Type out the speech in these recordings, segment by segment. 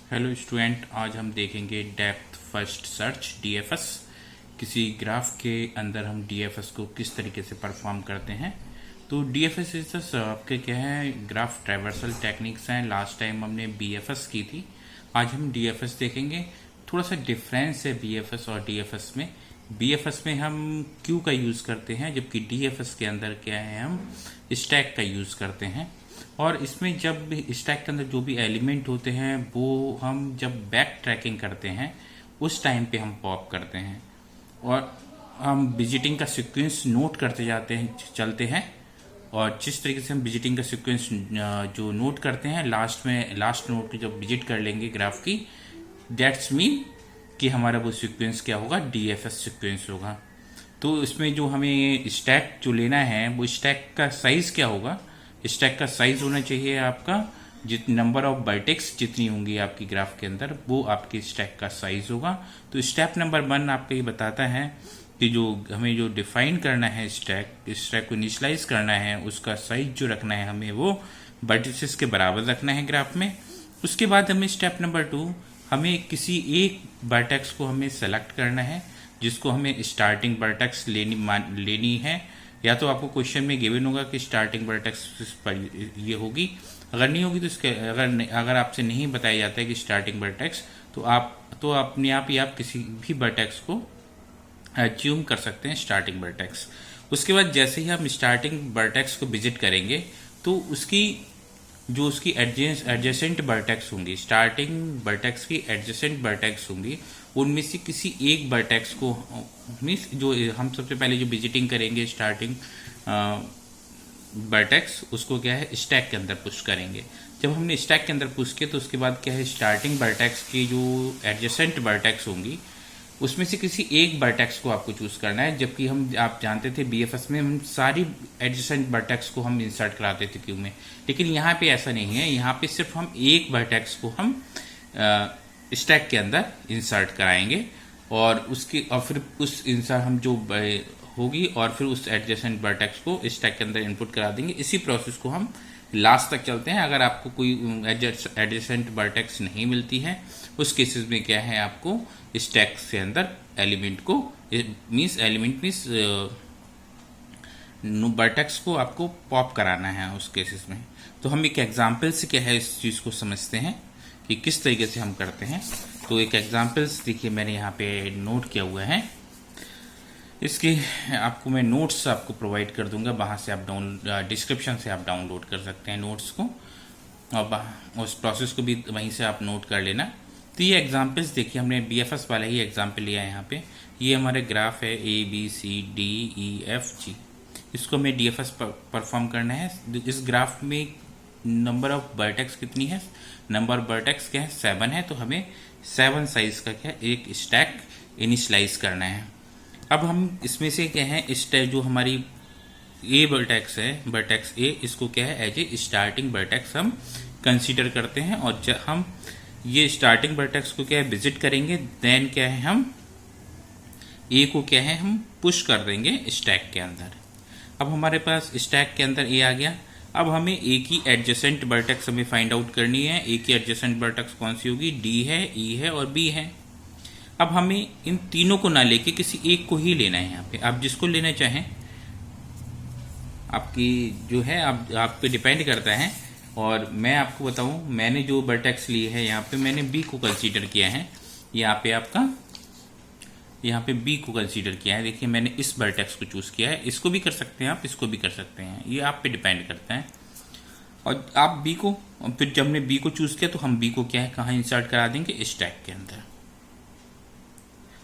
Hello student, आज हम देखेंगे डेप्थ फर्स्ट सर्च डीएफएस। किसी ग्राफ के अंदर हम डीएफएस को किस तरीके से परफॉर्म करते हैं। तो डीएफएस इज आपके क्या है, ग्राफ ट्रैवर्सल टेक्निक्स हैं। लास्ट टाइम हमने बीएफएस की थी, आज हम डीएफएस देखेंगे। थोड़ा सा डिफरेंस है बीएफएस और डीएफएस में। बीएफएस में हम क्यू का यूज़ करते हैं, जबकि डीएफएस के अंदर क्या है, हम स्टैक का यूज़ करते हैं। और इसमें जब स्टैक के अंदर जो भी एलिमेंट होते हैं वो हम जब बैक ट्रैकिंग करते हैं उस टाइम पे हम पॉप करते हैं, और हम विजिटिंग का सीक्वेंस नोट करते जाते हैं, चलते हैं। और जिस तरीके से हम विजिटिंग का सीक्वेंस जो नोट करते हैं, लास्ट नोट की जब विजिट कर लेंगे ग्राफ की, दैट्स मीन कि हमारा वो सीक्वेंस क्या होगा, डीएफएस सीक्वेंस होगा। तो इसमें जो हमें स्टैक जो लेना है, वो स्टैक का साइज क्या होगा, स्टैक का साइज होना चाहिए आपका जित नंबर ऑफ वर्टेक्स जितनी होंगी आपकी ग्राफ के अंदर, वो आपके स्टैक का साइज होगा। तो स्टेप नंबर 1 आपको ये बताता है कि जो हमें जो डिफाइन करना है स्टैक को इनिशियलाइज करना है, उसका साइज जो रखना है हमें वो वर्टिसेस के बराबर रखना है ग्राफ में। उसके बाद हमें स्टेप नंबर 2, हमें किसी एक वर्टेक्स को हमें सेलेक्ट करना है, जिसको हमें स्टार्टिंग वर्टेक्स लेनी है। या तो आपको क्वेश्चन में गिवन होगा कि स्टार्टिंग वर्टेक्स पर ये होगी, अगर नहीं होगी तो इसके अगर आपसे नहीं बताया जाता है कि स्टार्टिंग वर्टेक्स, तो अपने आप ही आप किसी भी वर्टेक्स को अज्यूम कर सकते हैं स्टार्टिंग वर्टेक्स। उसके बाद जैसे ही हम स्टार्टिंग वर्टेक्स को विजिट करेंगे तो उसकी एडजेसेंट वर्टेक्स होंगी, स्टार्टिंग वर्टेक्स की एडजेसेंट वर्टेक्स होंगी, उनमें से किसी एक वर्टेक्स को, मीन्स जो हम सबसे पहले जो विजिटिंग करेंगे स्टार्टिंग वर्टेक्स, उसको क्या है, स्टैक के अंदर पुश करेंगे। जब हमने स्टैक के अंदर पुश किया तो उसके बाद क्या है, स्टार्टिंग वर्टेक्स की जो एडजेसेंट वर्टेक्स होंगी उसमें से किसी एक वर्टेक्स को आपको चूज करना है। जबकि आप जानते थे बीएफएस में हम सारी एडजेसेंट वर्टेक्स को हम इंसर्ट कराते थे क्यू में, लेकिन यहाँ पे ऐसा नहीं है। यहाँ पे सिर्फ हम एक वर्टेक्स को हम स्टैक के अंदर इंसर्ट कराएंगे, और फिर उस इंसर्ट हम जो होगी, और फिर उस एडजेसेंट वर्टेक्स को स्टैक के अंदर इनपुट करा देंगे। इसी प्रोसेस को हम लास्ट तक चलते हैं। अगर आपको कोई एडजेसेंट वर्टेक्स नहीं मिलती है, उस केसेस में क्या है, आपको स्टैक से अंदर एलिमेंट को मीन्स वर्टेक्स को आपको पॉप कराना है उस केसेस में। तो हम एक एग्जाम्पल से क्या है इस चीज़ को समझते हैं कि किस तरीके से हम करते हैं। तो एक एग्जाम्पल्स देखिए मैंने यहाँ पे नोट किया हुआ है, इसके आपको मैं नोट्स आपको प्रोवाइड कर दूंगा, वहाँ से आप डिस्क्रिप्शन से आप डाउनलोड कर सकते हैं नोट्स को, और उस प्रोसेस को भी वहीं से आप नोट कर लेना। तो ये एग्जाम्पल्स देखिए, हमने बीएफएस वाला ही एग्जाम्पल लिया है यहाँ पे। ये हमारे ग्राफ है ABCDEFG, इसको हमें डीएफएस परफॉर्म करना है। इस ग्राफ में नंबर ऑफ वर्टेक्स कितनी है, नंबर ऑफ वर्टेक्स क्या है, 7 है। तो हमें 7 साइज का क्या एक स्टैक इनिशियलाइज करना है। अब हम इसमें से क्या है, जो हमारी ए वर्टेक्स है, वर्टेक्स ए, इसको क्या है एज ए स्टार्टिंग वर्टेक्स हम कंसीडर करते हैं। और जब हम ये स्टार्टिंग वर्टेक्स को क्या है विजिट करेंगे, देन क्या है, हम ए को क्या है, हम पुश कर देंगे स्टैक के अंदर। अब हमारे पास स्टैक के अंदर ए आ गया। अब हमें ए की एडजेसेंट वर्टेक्स हमें फाइंड आउट करनी है। ए की एडजेसेंट वर्टेक्स कौन सी होगी, डी है, ई है और बी है। अब हमें इन तीनों को ना लेके किसी एक को ही लेना है। यहाँ पे आप जिसको लेना चाहें, आपकी जो है आप पे डिपेंड करता है। और मैं आपको बताऊं, मैंने जो वर्टेक्स ली है यहाँ पे, मैंने बी को कंसीडर किया है। यहाँ पे बी को कंसीडर किया है। देखिए मैंने इस वर्टेक्स को चूज किया है। इसको भी कर सकते हैं आप, इसको भी कर सकते हैं, ये आप पे डिपेंड करता है। और आप बी को, फिर जब हमने बी को चूज किया तो हम बी को क्या है, कहाँ इंसर्ट करा देंगे, स्टैक के अंदर।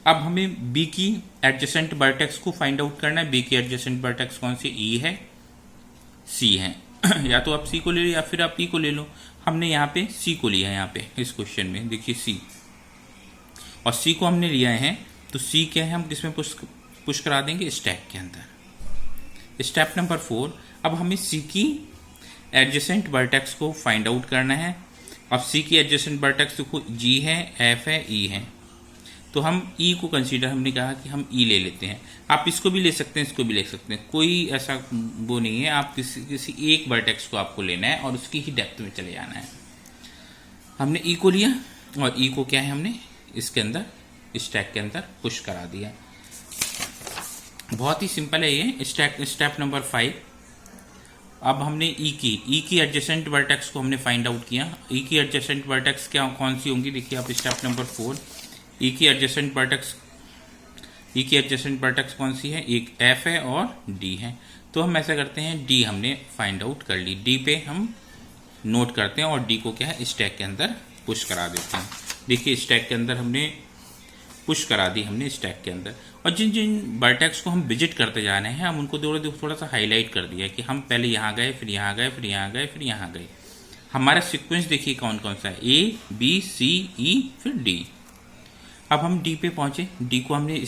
अब हमें बी की एडजेसेंट वर्टेक्स को फाइंड आउट करना है। बी की एडजेसेंट वर्टेक्स कौन सी, ई है, सी है। या तो आप सी को ले लो या फिर आप ई को ले लो। हमने यहाँ पे सी को लिया है। यहाँ पे इस क्वेश्चन में देखिए सी, और सी को हमने लिया है, तो सी क्या है, हम किसमें पुश करा देंगे, स्टैक के अंदर। स्टेप नंबर 4, अब हमें सी की एडजेसेंट वर्टेक्स को फाइंड आउट करना है। अब सी की एडजेसेंट वर्टेक्स देखो, जी है, एफ है, ई है। तो हम ई को कंसीडर, हमने कहा कि हम ई ले लेते हैं। आप इसको भी ले सकते हैं, इसको भी ले सकते हैं, कोई ऐसा वो नहीं है। आप किसी एक वर्टेक्स को आपको लेना है और उसकी ही डेप्थ में चले जाना है। हमने ई को लिया। और ई को क्या है हमने इसके अंदर स्टैक के अंदर पुश करा दिया। बहुत ही सिंपल है ये स्टेप नंबर 5। अब हमने ई की एडजेसेंट वर्टेक्स को हमने फाइंड आउट किया। ई की एडजेसेंट वर्टेक्स क्या कौन सी होंगी, देखिए आप स्टेप नंबर 4। ई की एडजेसेंट वर्टेक्स कौन सी है, एक एफ है और डी है। तो हम ऐसा करते हैं, डी हमने फाइंड आउट कर ली, डी पे हम नोट करते हैं और डी को क्या है स्टैक के अंदर पुश करा देते हैं। देखिए स्टैक के अंदर हमने पुश करा दी हमने स्टैक के अंदर। और जिन जिन वर्टेक्स को हम विजिट करते जा रहे हैं हम उनको थोड़ा सा हाईलाइट कर दिया कि हम पहले यहाँ गए, फिर यहाँ गए, फिर यहाँ गए, फिर यहाँ गए। हमारा सीक्वेंस देखिए कौन कौन सा है, ए बी सी ई फिर डी। अब हम डी पे पहुंचे, डी को हमने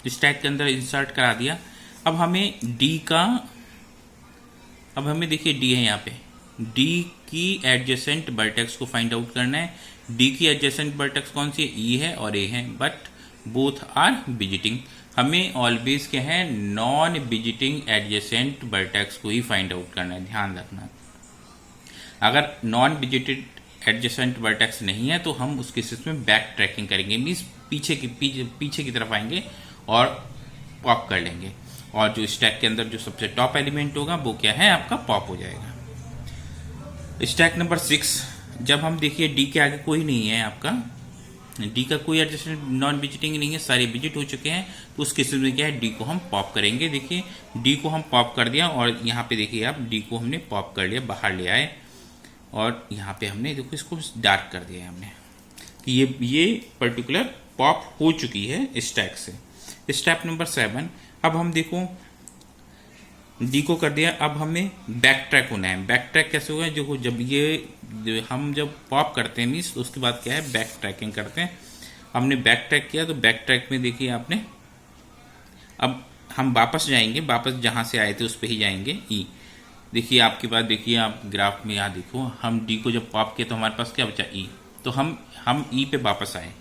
स्टैक के अंदर इंसर्ट करा दिया। अब हमें देखिए डी है यहाँ पे, डी की एडजेसेंट वर्टेक्स को फाइंड आउट करना है। डी की एडजेसेंट वर्टेक्स कौन सी है, ई है और ए है, बट बोथ आर विजिटिंग। हमें ऑलवेज क्या है नॉन विजिटिंग एडजेसेंट वर्टेक्स को ही फाइंड आउट करना है, ध्यान रखना। अगर नॉन विजिटेड एडजेसेंट वर्टेक्स नहीं है तो हम उस केसेस में बैक ट्रैकिंग करेंगे, मीन्स पीछे की तरफ आएंगे और पॉप कर लेंगे। और जो स्टैक के अंदर जो सबसे टॉप एलिमेंट होगा वो क्या है आपका पॉप हो जाएगा। स्टैक नंबर 6, जब हम देखिए डी के आगे कोई नहीं है आपका, डी का कोई एडजेसेंट नॉन विजिटिंग नहीं है, सारे विजिट हो चुके हैं, तो उस केसेस में क्या है डी को हम पॉप करेंगे। देखिए डी को हम पॉप कर दिया और यहाँ पे देखिए आप डी को हमने पॉप कर लिया, बाहर ले आए और यहाँ पे हमने देखो इसको डार्क कर दिया है हमने कि ये पर्टिकुलर पॉप हो चुकी है स्टैक से। स्टेप नंबर 7, अब हम देखो डी को कर दिया, अब हमें बैक ट्रैक होना है। बैक ट्रैक कैसे होगा, देखो जब पॉप करते हैं मीन्स उसके बाद क्या है बैक ट्रैकिंग करते हैं। हमने बैक ट्रैक किया तो बैक ट्रैक में देखिए आपने, अब हम वापस जाएंगे, वापस जहां से आए थे उस पर ही जाएंगे। ई देखिए आपके पास, देखिए आप ग्राफ में यहाँ देखो, हम डी को जब पॉप किया तो हमारे पास क्या बचा ई, तो हम ई पे वापस आए,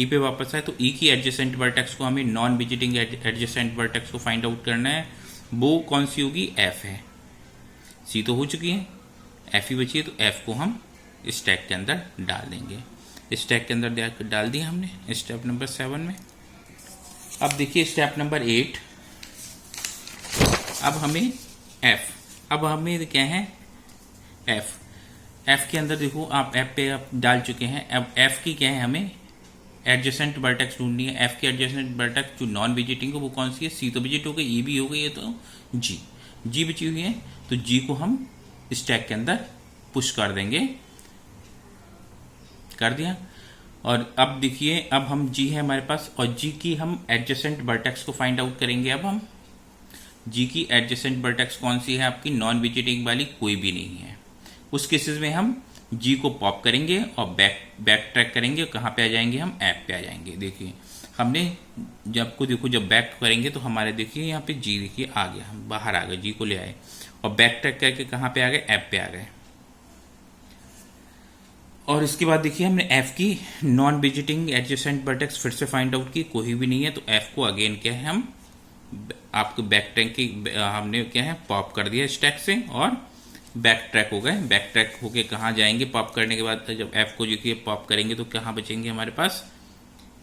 ई पे वापस आए तो ई की एडजेसेंट वर्टेक्स को हमें नॉन विजिटिंग एडजेसेंट वर्टेक्स को फाइंड आउट करना है। वो कौन सी होगी, एफ है। सी तो हो चुकी है, एफ ही बची है, तो एफ को हम स्टैक के अंदर डाल देंगे। स्टैक के अंदर डाल दिया हमने स्टेप नंबर 7 में। अब देखिए स्टेप नंबर 8, अब हमें एफ, अब हमें क्या है एफ के अंदर देखो आप एफ पे आप डाल चुके हैं। अब एफ की क्या है हमें एडजेसेंट वर्टेक्स ढूंढनी है। एफ की एडजेसेंट वर्टेक्स जो नॉन विजिटिंग है वो कौन सी है, सी तो विजिट हो गई, ई भी हो गई है, तो जी बची हुई है, तो जी को हम स्टैक के अंदर पुश कर देंगे, कर दिया। और अब देखिए अब हम जी है हमारे पास और जी की हम एडजेसेंट वर्टेक्स को फाइंड आउट करेंगे। अब हम जी की एडजेसेंट वर्टेक्स कौन सी है आपकी, नॉन विजिटिंग वाली कोई भी नहीं है। उस केसेस में हम जी को पॉप करेंगे और बैक ट्रैक करेंगे, कहाँ पे आ जाएंगे हम ऐप पे आ जाएंगे। देखिए हमने जब बैक करेंगे तो हमारे देखिए यहाँ पे जी देखिए आ गया, हम बाहर आ गए, जी को ले आए और बैक ट्रैक करके कहाँ पे आ गए, ऐप पे आ गए। और इसके बाद देखिए हमने एफ की नॉन विजिटिंग एडजेसेंट वर्टेक्स फिर से फाइंड आउट की, कोई भी नहीं है, तो एफ को अगेन क्या है हम आपको बैक ट्रैक की हमने क्या है पॉप कर दिया स्टैक से और बैक ट्रैक हो गए। बैक ट्रैक होके कहाँ जाएंगे पॉप करने के बाद, जब एफ को देखिए पॉप करेंगे तो कहाँ बचेंगे हमारे पास,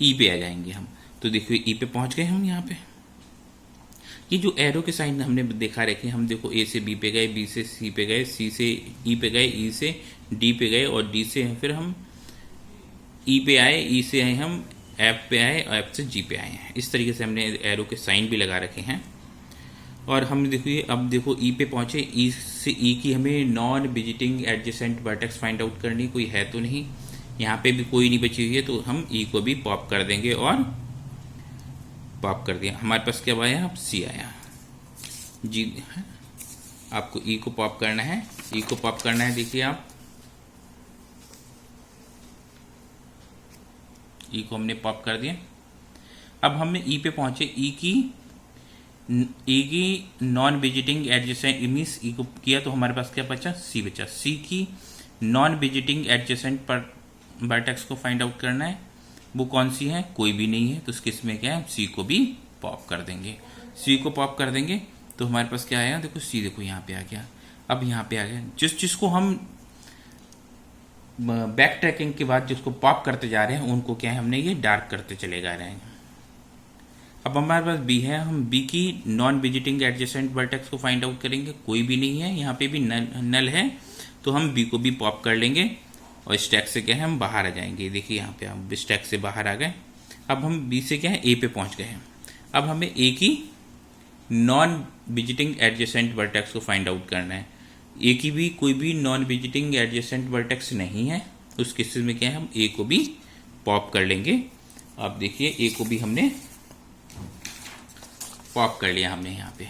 ई पे आ जाएंगे हम। तो देखिए ई पे पहुंच गए हम। यहाँ पे ये जो एरो के साइन हमने देखा रखे, हम देखो ए से बी पे गए, बी से सी पे गए, सी से ई पे गए, ई से डी पे गए और डी से फिर हम ई पे आए, ई से आए हम ऐप पे आए और ऐप से जी पे आए हैं। इस तरीके से हमने एरो के साइन भी लगा रखे हैं। और हम देखिए अब देखो ई पे पहुंचे, ई से ई की हमें non visiting adjacent vertex find out करनी, कोई है तो नहीं, यहाँ पे भी कोई नहीं बची हुई है, तो हम ई को भी पॉप कर देंगे और पॉप कर दिया। हमारे पास क्या आया, अब सी आया। जी आपको ई को पॉप करना है, ई को पॉप करना है, देखिए आप ई को हमने पॉप कर दिया। अब हमने ई पे पहुंचे, ई की नॉन विजिटिंग एडजेसेंट मींस ई को किया तो हमारे पास क्या बचा, सी बचा। सी की नॉन विजिटिंग एडजेसेंट वर्टेक्स को फाइंड आउट करना है, वो कौन सी है, कोई भी नहीं है, तो उसके इसमें क्या है सी को भी पॉप कर देंगे। सी को पॉप कर देंगे तो हमारे पास क्या आया, देखो सी देखो यहाँ पे आ गया। अब यहाँ पे आ गया जिसको हम बैक ट्रैकिंग के बाद जिसको पॉप करते जा रहे हैं उनको क्या है हमने ये डार्क करते चले जा रहे हैं। अब हमारे पास बी है, हम बी की नॉन विजिटिंग एडजेसेंट वर्टेक्स को फाइंड आउट करेंगे। कोई भी नहीं है, यहाँ पे भी नल है, तो हम बी को भी पॉप कर लेंगे और स्टैक से क्या है हम बाहर आ जाएंगे। देखिए यहाँ पे हम स्टैक से बाहर आ गए। अब हम बी से क्या है ए पे पहुंच गए हैं। अब हमें ए की नॉन विजिटिंग एडजेसेंट वर्टेक्स को फाइंड आउट करना है। ए की भी कोई भी नॉन विजिटिंग एडजेसेंट वर्टेक्स नहीं है, उस केसेस में क्या है हम ए को भी पॉप कर लेंगे। अब देखिए ए को भी हमने पॉप कर लिया, हमने यहाँ पे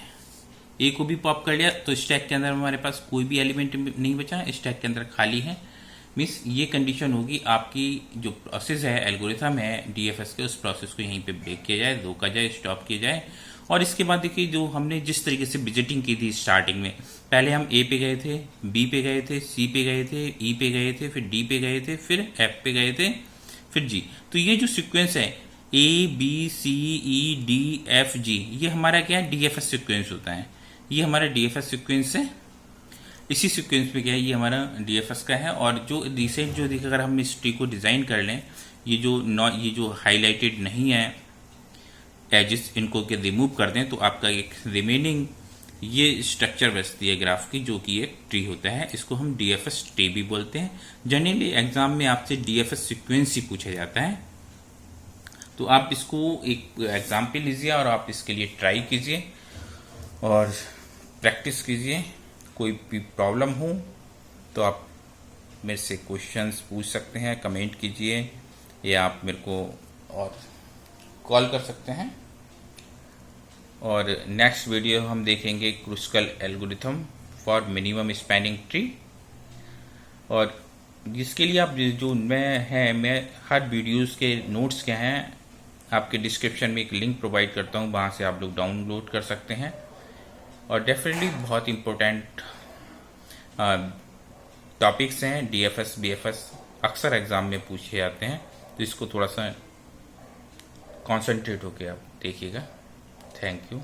ए को भी पॉप कर लिया, तो स्टैक के अंदर हमारे पास कोई भी एलिमेंट नहीं बचा, स्टैक के अंदर खाली है। मीन्स ये कंडीशन होगी आपकी जो प्रोसेस है, एल्गोरिथम है डीएफएस के, उस प्रोसेस को यहीं पे ब्रेक किया जाए, रोका जाए, स्टॉप किया जाए। और इसके बाद देखिए जो हमने जिस तरीके से विजिटिंग की थी स्टार्टिंग में, पहले हम ए पे गए थे, बी पे गए थे, सी पे गए थे, ई पे गए थे, फिर डी पे गए थे, फिर एफ पे गए थे, फिर जी। तो ये जो सिक्वेंस है A B C E D F G, ये हमारा क्या है डीएफएस सिक्वेंस होता है। ये हमारा डीएफएस सिक्वेंस है। इसी सीक्वेंस में क्या है ये हमारा डीएफएस का है। और जो रिसेंट जो देखिए अगर हम इस ट्री को डिजाइन कर लें, ये जो हाईलाइटेड नहीं है एजेस, इनको के रिमूव कर दें तो आपका एक रिमेनिंग ये स्ट्रक्चर बचती है ग्राफ की, जो कि एक ट्री होता है। इसको हम डीएफएस ट्री भी बोलते हैं। जनरली एग्जाम में आपसे डीएफएस सीक्वेंस ही पूछा जाता है, तो आप इसको एक एग्जाम्पल लीजिए और आप इसके लिए ट्राई कीजिए और प्रैक्टिस कीजिए। कोई भी प्रॉब्लम हो तो आप मेरे से क्वेश्चंस पूछ सकते हैं, कमेंट कीजिए, या आप मेरे को और कॉल कर सकते हैं। और नेक्स्ट वीडियो हम देखेंगे Kruskal algorithm for minimum spanning tree. और जिसके लिए आप जो मैं हर वीडियोस के नोट्स क्या हैं आपके डिस्क्रिप्शन में एक लिंक प्रोवाइड करता हूँ, वहाँ से आप लोग डाउनलोड कर सकते हैं। और डेफिनेटली बहुत इम्पोर्टेंट टॉपिक्स हैं, डीएफएस बीएफएस अक्सर एग्जाम में पूछे जाते हैं, तो इसको थोड़ा सा कॉन्सेंट्रेट होकर आप देखिएगा। Thank you.